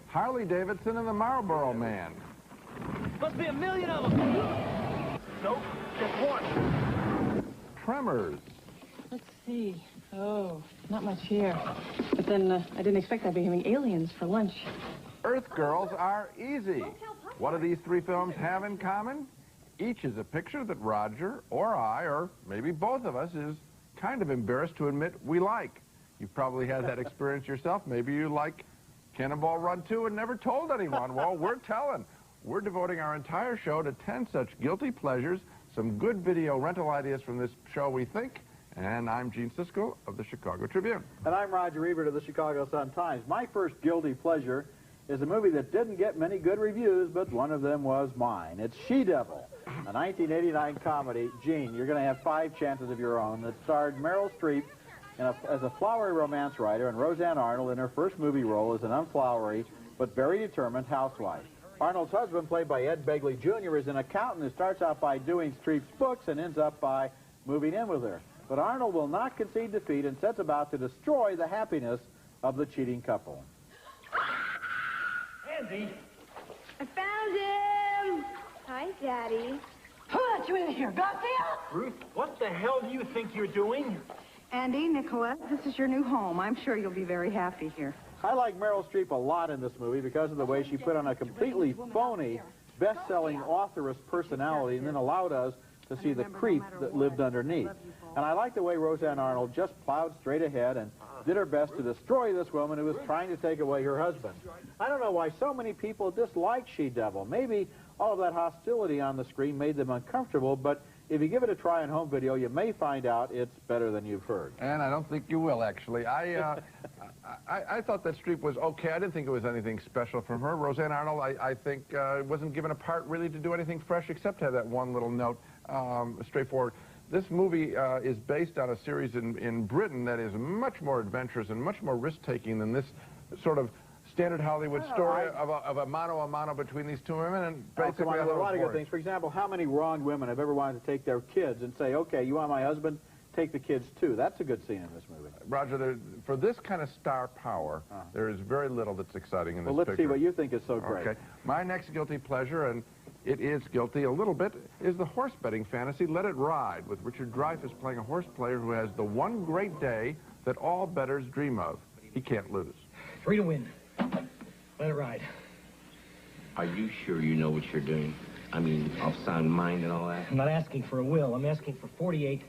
Harley Davidson and the Marlboro Man. Must be a million of them. Nope, just one. Tremors. Let's see. Oh, not much here. But then I didn't expect I'd be having aliens for lunch. Earth Girls Are Easy. What do these three films have in common? Each is a picture that Roger or I, or maybe both of us, is kind of embarrassed to admit we like. You've probably had that experience yourself. Maybe you like Cannonball Run 2 and never told anyone. Well, we're telling. We're devoting our entire show to 10 such guilty pleasures, some good video rental ideas from this show, we think. And I'm Gene Siskel of the Chicago Tribune. And I'm Roger Ebert of the Chicago Sun-Times. My first guilty pleasure is a movie that didn't get many good reviews, but one of them was mine. It's She-Devil, a 1989 comedy. Gene, you're going to have 5 chances of your own that starred Meryl Streep as a flowery romance writer and Roseanne Arnold in her first movie role as an unflowery but very determined housewife. Arnold's husband, played by Ed Begley Jr., is an accountant who starts out by doing Streep's books and ends up by moving in with her. But Arnold will not concede defeat and sets about to destroy the happiness of the cheating couple. Andy. I found him! Hi, Daddy. Who let you in here, Garcia? Ruth, what the hell do you think you're doing? Andy, Nicola, this is your new home. I'm sure you'll be very happy here. I like Meryl Streep a lot in this movie because of the way she put on a completely phony, best-selling authoress personality and then allowed us to see the creep that lived underneath. And I like the way Roseanne Arnold just plowed straight ahead and did her best to destroy this woman who was trying to take away her husband. I don't know why so many people dislike She-Devil. Maybe all of that hostility on the screen made them uncomfortable, but if you give it a try on home video, you may find out it's better than you've heard. And I don't think you will, actually. I thought that Streep was okay. I didn't think it was anything special from her. Roseanne Arnold, I think, wasn't given a part really to do anything fresh except to have that one little note, straightforward. This movie is based on a series in Britain that is much more adventurous and much more risk-taking than this sort of standard Hollywood story of a mano-a-mano between these two women. And basically, there are a lot of good things. For example, how many wronged women have ever wanted to take their kids and say, okay, you want my husband? Take the kids, too. That's a good scene in this movie. Roger, for this kind of star power, there is very little that's exciting in this picture. Well, let's see what you think is so great. Okay. My next guilty pleasure, and it is guilty a little bit, is the horse betting fantasy Let It Ride, with Richard Dreyfuss playing a horse player who has the one great day that all bettors dream of. He can't lose. 3 to win. Let it ride. Are you sure you know what you're doing? I mean, of sound mind and all that? I'm not asking for a will. I'm asking for 48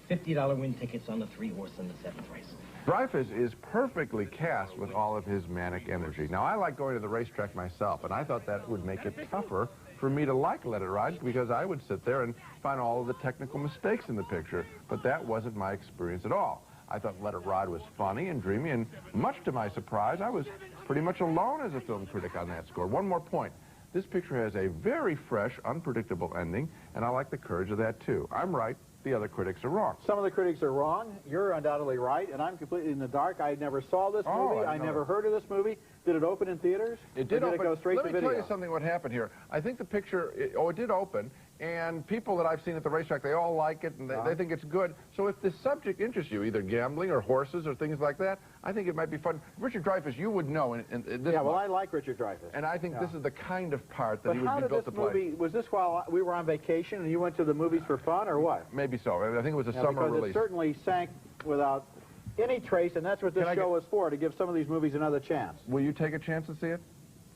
$50 win tickets on the 3-horse in the 7th race. Dreyfuss is perfectly cast with all of his manic energy. Now, I like going to the racetrack myself, and I thought that would make it tougher for me to like Let It Ride because I would sit there and find all of the technical mistakes in the picture, but that wasn't my experience at all. I thought Let It Ride was funny and dreamy, and much to my surprise, I was pretty much alone as a film critic on that score. One more point. This picture has a very fresh, unpredictable ending, and I like the courage of that, too. I'm right. The other critics are wrong. Some of the critics are wrong. You're undoubtedly right, and I'm completely in the dark. I never saw this movie. I never heard of this movie. Did it open in theaters? It did open. Did it go straight to video? Let me tell you something what happened here. I think the picture, it did open, and people that I've seen at the racetrack, they all like it, and they think it's good. So if the subject interests you, either gambling or horses or things like that, I think it might be fun. Richard Dreyfuss, you would know. Yeah, well, I like Richard Dreyfuss. And I think this is the kind of part that he would be built to play. Was this while we were on vacation and you went to the movies for fun, or what? Maybe so. I think it was a summer because release. It certainly sank without any trace, and that's what this show is for, to give some of these movies another chance. Will you take a chance to see it?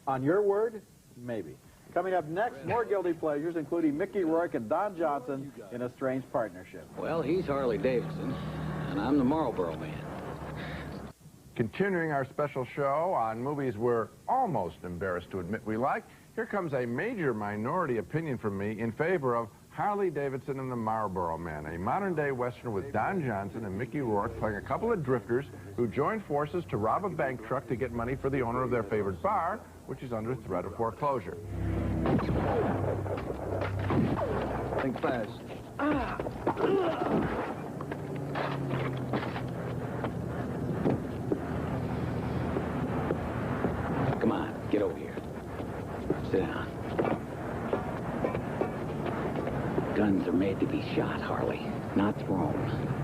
On your word? Maybe. Coming up next, more guilty pleasures, including Mickey Rourke and Don Johnson in a strange partnership. Well, he's Harley Davidson, and I'm the Marlboro Man. Continuing our special show on movies we're almost embarrassed to admit we like, here comes a major minority opinion from me in favor of Harley Davidson and the Marlboro Man, a modern-day Western with Don Johnson and Mickey Rourke playing a couple of drifters who join forces to rob a bank truck to get money for the owner of their favorite bar, which is under threat of foreclosure. Think fast. Come on, get over here. Sit down. Guns are made to be shot, Harley, not thrown.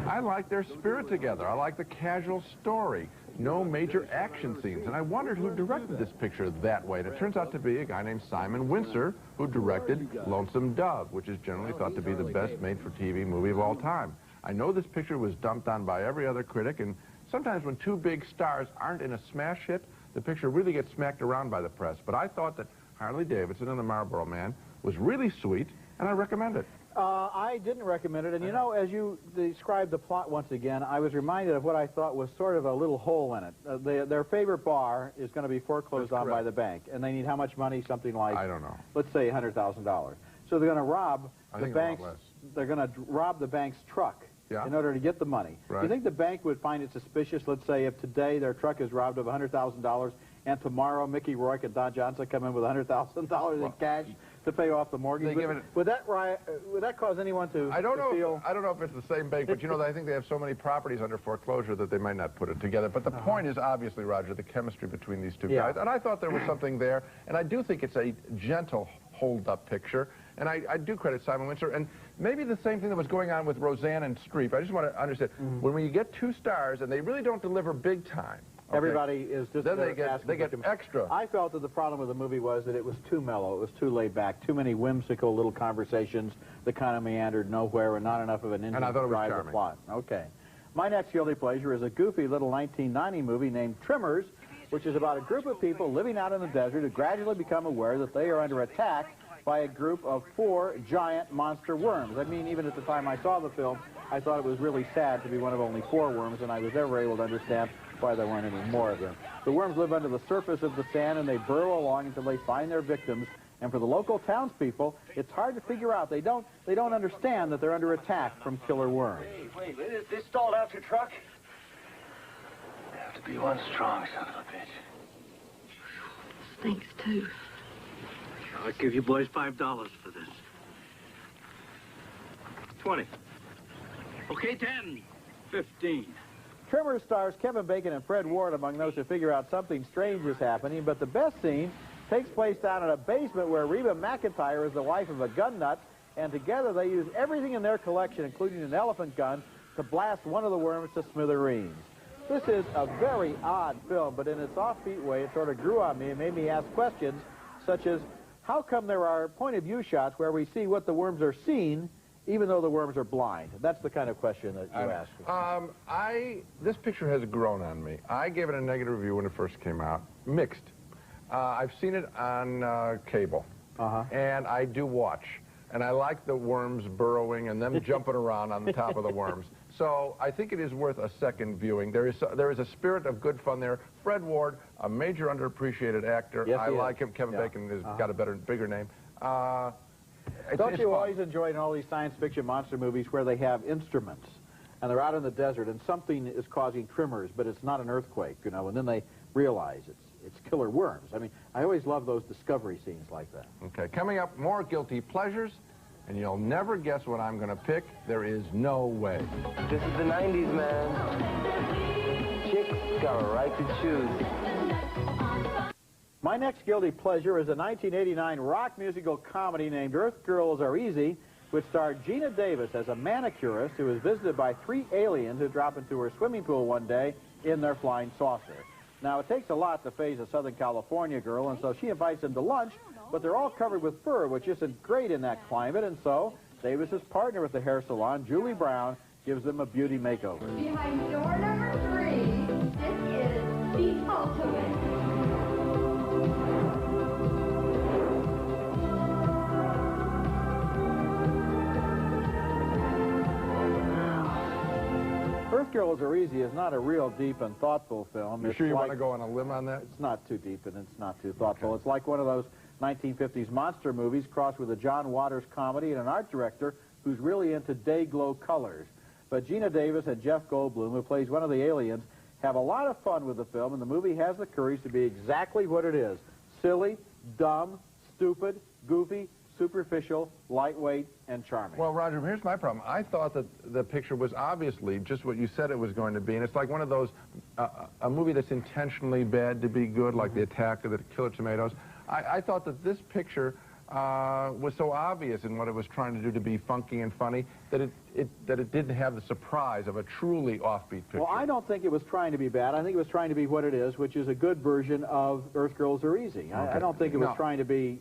I like their spirit together. I like the casual story. no major action scenes. And I wondered who directed this picture that way. And it turns out to be a guy named Simon Wincer, who directed Lonesome Dove, which is generally thought to be the best made-for-TV movie of all time. I know this picture was dumped on by every other critic, and sometimes when two big stars aren't in a smash hit, the picture really gets smacked around by the press. But I thought that Harley Davidson and the Marlboro Man was really sweet, and I recommend it. I didn't recommend it, and you know, as you described the plot once again, I was reminded of what I thought was sort of a little hole in it. Their favorite bar is going to be foreclosed on by the bank, and they need how much money? Something like, I don't know. Let's say $100,000. So they're going to rob the bank's. Less. They're going to rob the bank's truck. Yeah. In order to get the money. Right. Do you think the bank would find it suspicious, let's say, if today their truck is robbed of $100,000 and tomorrow Mickey Rourke and Don Johnson come in with $100,000 in cash to pay off the mortgage? Would that cause anyone to I don't feel... know if it's the same bank, but you know, I think they have so many properties under foreclosure that they might not put it together. But the point is obviously, Roger, the chemistry between these two guys. And I thought there was something there, and I do think it's a gentle hold-up picture. And I do credit Simon Wincer, and maybe the same thing that was going on with Roseanne and Streep. I just want to understand, when you get two stars and they really don't deliver big time, okay, everybody is just then they get extra. I felt that the problem with the movie was that it was too mellow, it was too laid back, too many whimsical little conversations that kind of meandered nowhere, and not enough of an engine to drive the plot. Okay. My next guilty pleasure is a goofy little 1990 movie named Tremors, which is about a group of people living out in the desert who gradually become aware that they are under attack by a group of 4 giant monster worms. I mean, even at the time I saw the film, I thought it was really sad to be one of only 4 worms, and I was never able to understand why there weren't any more of them. The worms live under the surface of the sand, and they burrow along until they find their victims. And for the local townspeople, it's hard to figure out. They don't understand that they're under attack from killer worms. Wait, they stalled out your truck? You have to be one strong son of a bitch. Stinks, too. I'll give you boys $5 for this. 20. Okay, 10. 15. Tremors stars Kevin Bacon and Fred Ward among those who figure out something strange is happening, but the best scene takes place down in a basement where Reba McEntire is the wife of a gun nut, and together they use everything in their collection, including an elephant gun, to blast one of the worms to smithereens. This is a very odd film, but in its offbeat way, it sort of grew on me and made me ask questions such as, how come there are point-of-view shots where we see what the worms are seeing, even though the worms are blind? That's the kind of question that you ask. This picture has grown on me. I gave it a negative review when it first came out. Mixed. I've seen it on cable, and I do watch. And I like the worms burrowing and them jumping around on the top of the worms. So I think it is worth a second viewing. There is a spirit of good fun there. Fred Ward, a major underappreciated actor. Yes, I like him. Kevin Bacon has got a bigger name. Don't you always enjoy in all these science fiction monster movies where they have instruments and they're out in the desert and something is causing tremors, but it's not an earthquake, you know, and then they realize it's killer worms. I mean, I always love those discovery scenes like that. Okay, coming up, more guilty pleasures, and you'll never guess what I'm going to pick. There is no way. This is the 90s, man. Chicks got a right to choose. My next guilty pleasure is a 1989 rock musical comedy named Earth Girls Are Easy, which starred Gina Davis as a manicurist who is visited by 3 aliens who drop into her swimming pool one day in their flying saucer. Now, it takes a lot to faze a Southern California girl, and so she invites them to lunch, but they're all covered with fur, which isn't great in that climate, and so Davis's partner at the hair salon, Julie Brown, gives them a beauty makeover. Behind door number 3, this is the ultimate. Earth Girls Are Easy is not a real deep and thoughtful film. You sure you want to go on a limb on that? It's not too deep and it's not too thoughtful. Okay. It's like one of those 1950s monster movies crossed with a John Waters comedy and an art director who's really into day-glow colors. But Gina Davis and Jeff Goldblum, who plays one of the aliens, have a lot of fun with the film, and the movie has the courage to be exactly what it is. Silly, dumb, stupid, goofy, superficial, lightweight, and charming. Well, Roger, here's my problem. I thought that the picture was obviously just what you said it was going to be, and it's like one of those, a movie that's intentionally bad to be good, like The Attack of the Killer Tomatoes. I thought that this picture was so obvious in what it was trying to do to be funky and funny that it didn't have the surprise of a truly offbeat picture. Well, I don't think it was trying to be bad. I think it was trying to be what it is, which is a good version of Earth Girls Are Easy. Okay. I don't think it was trying to be,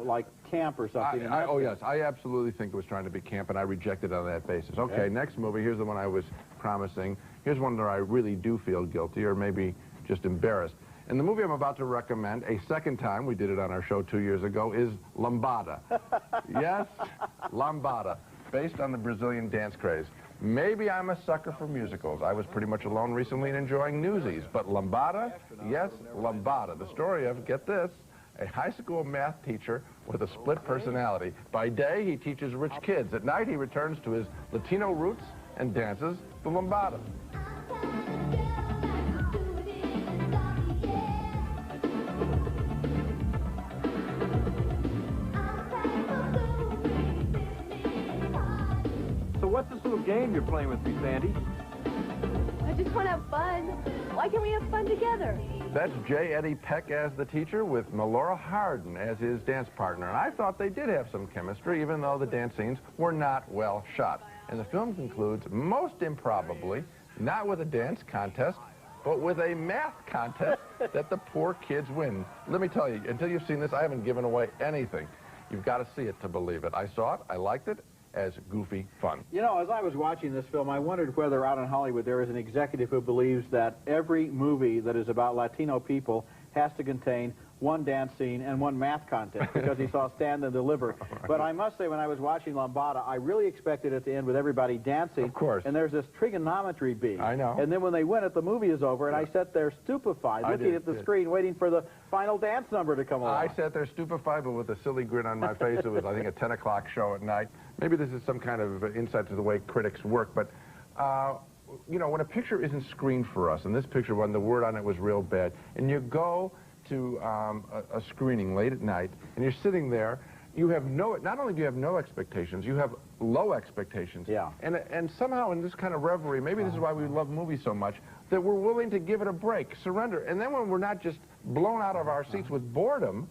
like camp or something. Oh, yes, I absolutely think it was trying to be camp, and I rejected it on that basis. Okay, next movie, here's the one I was promising. Here's one that I really do feel guilty, or maybe just embarrassed. And the movie I'm about to recommend, a second time, we did it on our show 2 years ago, is Lambada. Yes, Lambada, based on the Brazilian dance craze. Maybe I'm a sucker for musicals. I was pretty much alone recently and enjoying Newsies. But Lambada, yes, Lambada. The story of, get this, a high school math teacher with a split personality. By day, he teaches rich kids. At night, he returns to his Latino roots and dances the Lambada. What's this little game you're playing with me, Sandy? I just want to have fun. Why can't we have fun together? That's J. Eddie Peck as the teacher with Melora Hardin as his dance partner. And I thought they did have some chemistry, even though the dance scenes were not well shot. And the film concludes, most improbably, not with a dance contest, but with a math contest that the poor kids win. Let me tell you, until you've seen this, I haven't given away anything. You've got to see it to believe it. I saw it, I liked it, as goofy fun. You know, as I was watching this film, I wondered whether out in Hollywood there is an executive who believes that every movie that is about Latino people has to contain one dance scene and one math contest because he saw Stand and Deliver. But I must say, when I was watching Lambada, I really expected it to end with everybody dancing. Of course. And there's this trigonometry bee. I know. And then when they win it, the movie is over, and I sat there stupefied, looking at the screen, waiting for the final dance number to come along. I sat there stupefied, but with a silly grin on my face. It was, I think, a 10 o'clock show at night. Maybe this is some kind of insight to the way critics work, but, you know, when a picture isn't screened for us, and this picture, when the word on it was real bad, and you go to a screening late at night, and you're sitting there, you have not only do you have no expectations, you have low expectations. Yeah. And somehow in this kind of reverie, maybe this is why we love movies so much, that we're willing to give it a break, surrender. And then when we're not just blown out of our seats with boredom,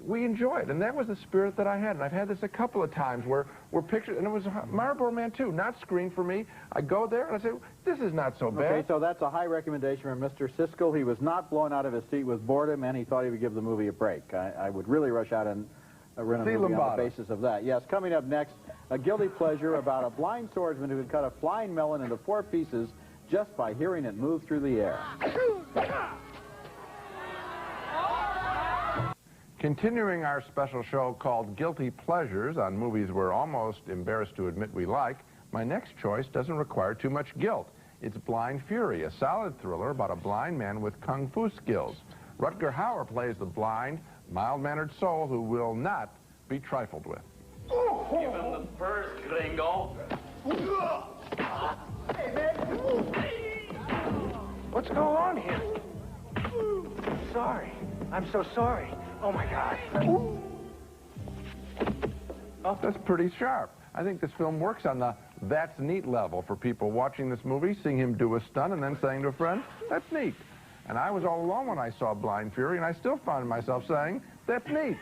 we enjoy it. And that was the spirit that I had. And I've had this a couple of times where pictures, and it was Marlboro Man too, not screened for me. I go there and I say, this is not so bad. Okay, so that's a high recommendation from Mr. Siskel. He was not blown out of his seat with boredom, and he thought he would give the movie a break. I would really rush out and rent a movie on the basis of that. Yes, coming up next, a guilty pleasure about a blind swordsman who could cut a flying melon into 4 pieces just by hearing it move through the air. Continuing our special show called Guilty Pleasures on movies we're almost embarrassed to admit we like, my next choice doesn't require too much guilt. It's Blind Fury, a solid thriller about a blind man with kung fu skills. Rutger Hauer plays the blind, mild-mannered soul who will not be trifled with. Give him the first, gringo. What's going on here? Sorry. I'm so sorry. Oh, my God. Oh, that's pretty sharp. I think this film works on the that's neat level for people watching this movie, seeing him do a stunt, and then saying to a friend, that's neat. And I was all alone when I saw Blind Fury, and I still find myself saying, that's neat.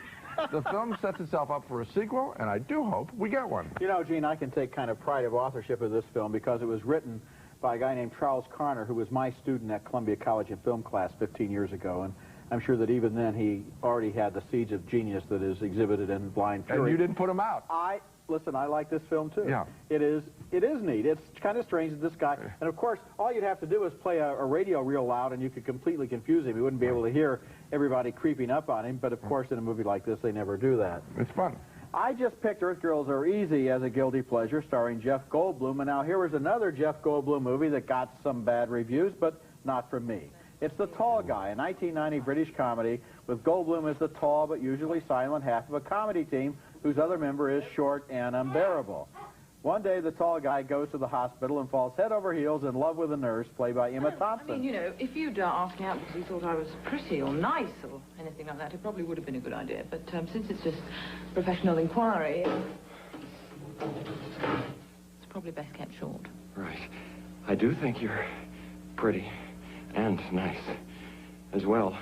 The film sets itself up for a sequel, and I do hope we get one. You know, Gene, I can take kind of pride of authorship of this film because it was written by a guy named Charles Carner, who was my student at Columbia College in film class 15 years ago. And I'm sure that even then he already had the seeds of genius that is exhibited in Blind Fury. And you didn't put him out. Listen, I like this film too. Yeah. It is neat. It's kind of strange that this guy, and of course, all you'd have to do is play a radio real loud and you could completely confuse him. You wouldn't be able to hear everybody creeping up on him, but of course in a movie like this, they never do that. It's fun. I just picked Earth Girls Are Easy as a guilty pleasure starring Jeff Goldblum, and now here was another Jeff Goldblum movie that got some bad reviews, but not from me. It's The Tall Guy, a 1990 British comedy with Goldblum as the tall but usually silent half of a comedy team whose other member is short and unbearable. One day, the tall guy goes to the hospital and falls head over heels in love with a nurse played by Emma Thompson. I mean, you know, if you'd asked me out because you thought I was pretty or nice or anything like that, it probably would have been a good idea. But since it's just professional inquiry, it's probably best kept short. Right. I do think you're pretty and nice as well.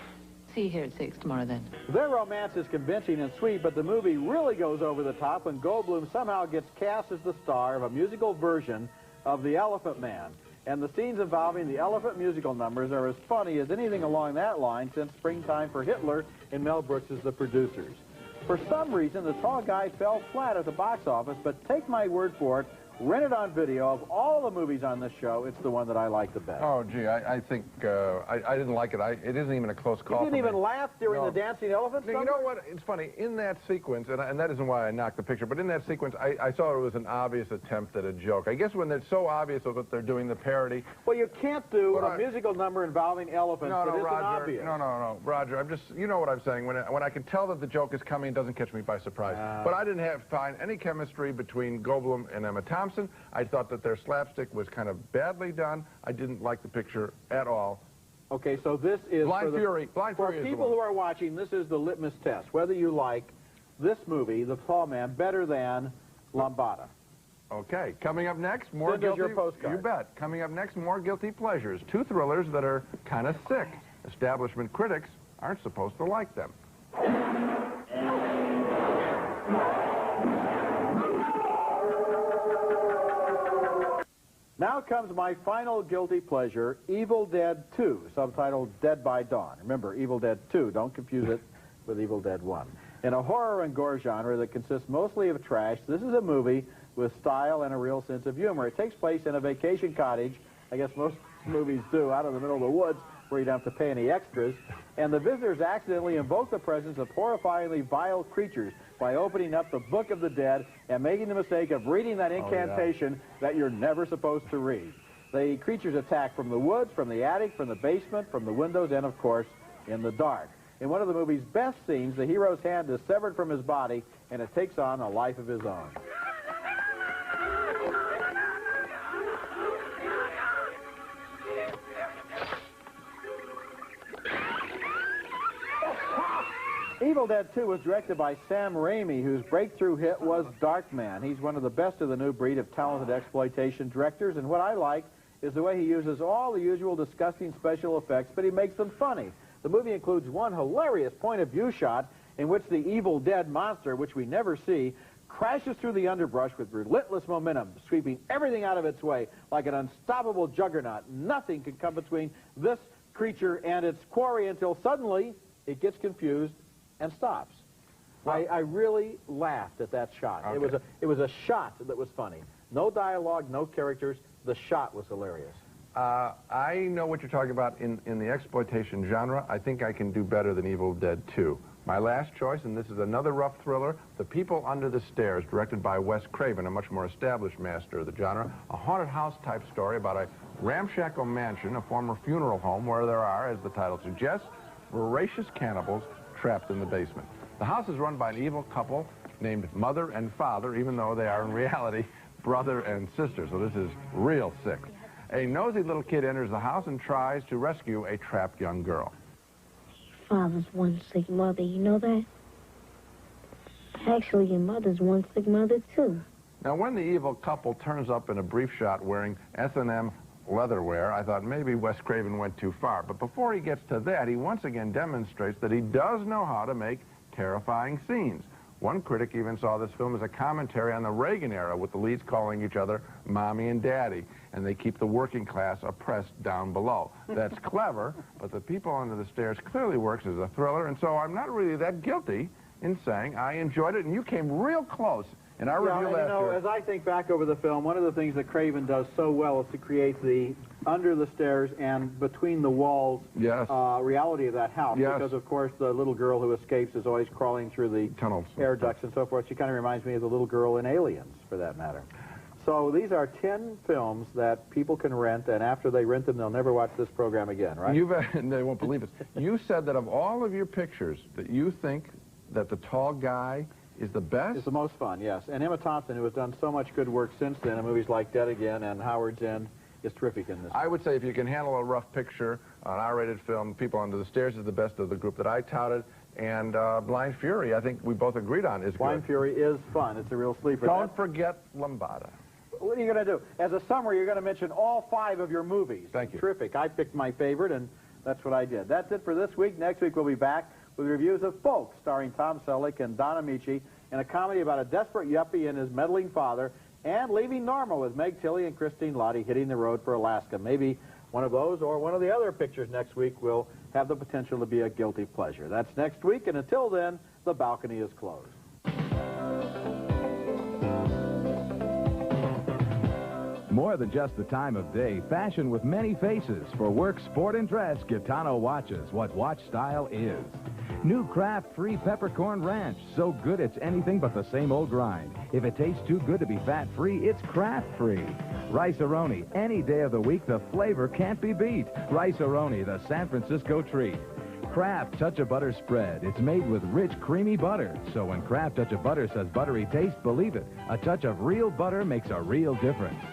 see you here at 6 tomorrow then. Their romance is convincing and sweet, but the movie really goes over the top when Goldblum somehow gets cast as the star of a musical version of The Elephant Man. And the scenes involving the elephant musical numbers are as funny as anything along that line since Springtime for Hitler and Mel Brooks as the producers. For some reason, the tall guy fell flat at the box office, but take my word for it, rent it on video. Of all the movies on this show, it's the one that I like the best. Oh, gee, I think I didn't like it. It isn't even a close call. You didn't even laugh during the dancing elephant You know what? It's funny. In that sequence, and that isn't why I knocked the picture, but in that sequence, I saw it was an obvious attempt at a joke. I guess when it's so obvious that they're doing the parody. Well, you can't do a musical number involving elephants that isn't Roger, obvious. No, Roger. I'm just, you know what I'm saying. When I can tell that the joke is coming, it doesn't catch me by surprise. But I didn't find any chemistry between Goldblum and Emma Thompson. I thought that their slapstick was kind of badly done. I didn't like the picture at all. Okay, so this is Blind Fury. For people who are watching, this is the litmus test. Whether you like this movie, The Tall Man, better than Lambada. Okay, coming up next, more Send us guilty. your postcard. You bet. Coming up next, more guilty pleasures. 2 thrillers that are kind of sick. Establishment critics aren't supposed to like them. Now comes my final guilty pleasure, Evil Dead 2, subtitled Dead by Dawn. Remember, Evil Dead 2, don't confuse it with Evil Dead 1. In a horror and gore genre that consists mostly of trash, this is a movie with style and a real sense of humor. It takes place in a vacation cottage, I guess most movies do, out in the middle of the woods, where you don't have to pay any extras, and the visitors accidentally invoke the presence of horrifyingly vile creatures by opening up the Book of the Dead and making the mistake of reading that incantation that you're never supposed to read. The creatures attack from the woods, from the attic, from the basement, from the windows, and, of course, in the dark. In one of the movie's best scenes, the hero's hand is severed from his body, and it takes on a life of his own. Evil Dead 2 was directed by Sam Raimi, whose breakthrough hit was Darkman. He's one of the best of the new breed of talented exploitation directors, and what I like is the way he uses all the usual disgusting special effects, but he makes them funny. The movie includes one hilarious point-of-view shot in which the Evil Dead monster, which we never see, crashes through the underbrush with relentless momentum, sweeping everything out of its way like an unstoppable juggernaut. Nothing can come between this creature and its quarry until suddenly it gets confused and stops. I really laughed at that shot. Okay. It was a shot that was funny. No dialogue, no characters. The shot was hilarious. I know what you're talking about in the exploitation genre. I think I can do better than Evil Dead 2. My last choice, and this is another rough thriller, The People Under the Stairs, directed by Wes Craven, a much more established master of the genre. A haunted house-type story about a ramshackle mansion, a former funeral home, where there are, as the title suggests, voracious cannibals trapped in the basement. The house is run by an evil couple named Mother and Father, even though they are in reality brother and sister, so this is real sick. A nosy little kid enters the house and tries to rescue a trapped young girl. Father's one sick mother, you know that? Actually, your mother's one sick mother, too. Now, when the evil couple turns up in a brief shot wearing S&M leatherwear, I thought maybe Wes Craven went too far. But before he gets to that, he once again demonstrates that he does know how to make terrifying scenes. One critic even saw this film as a commentary on the Reagan era, with the leads calling each other Mommy and Daddy, and they keep the working class oppressed down below. That's clever, but The People Under the Stairs clearly works as a thriller, and so I'm not really that guilty in saying I enjoyed it, and you came real close in our review last year. As I think back over the film, one of the things that Craven does so well is to create the under the stairs and between the walls reality of that house. Yes. Because, of course, the little girl who escapes is always crawling through the tunnels, air ducts and so forth. She kind of reminds me of the little girl in Aliens, for that matter. So these are 10 films that people can rent, and after they rent them, they'll never watch this program again, right? They won't believe it. You said that of all of your pictures, that you think that the tall guy is the best? It's the most fun, yes. And Emma Thompson, who has done so much good work since then in movies like Dead Again and Howard's End, is terrific in this. I would say if you can handle a rough picture, an R-rated film, People Under the Stairs is the best of the group that I touted, and Blind Fury, I think we both agreed on, is Blind good. Fury is fun. It's a real sleeper. Don't forget Lambada. What are you going to do? As a summary, you're going to mention all 5 of your movies. Thank you. Terrific. I picked my favorite, and That's what I did. That's it for this week. Next week we'll be back with reviews of Folks, starring Tom Selleck and Don Amici, in a comedy about a desperate yuppie and his meddling father, and Leaving Normal with Meg Tilly and Christine Lottie hitting the road for Alaska. Maybe one of those or one of the other pictures next week will have the potential to be a guilty pleasure. That's next week, and until then, the balcony is closed. More than just the time of day, fashion with many faces. For work, sport, and dress, Gitano watches what watch style is. New Kraft-free Peppercorn Ranch. So good it's anything but the same old grind. If it tastes too good to be fat-free, it's Kraft-free. Rice-A-Roni. Any day of the week, the flavor can't be beat. Rice-A-Roni, the San Francisco treat. Kraft Touch of Butter spread. It's made with rich, creamy butter. So when Kraft Touch of Butter says buttery taste, believe it. A touch of real butter makes a real difference.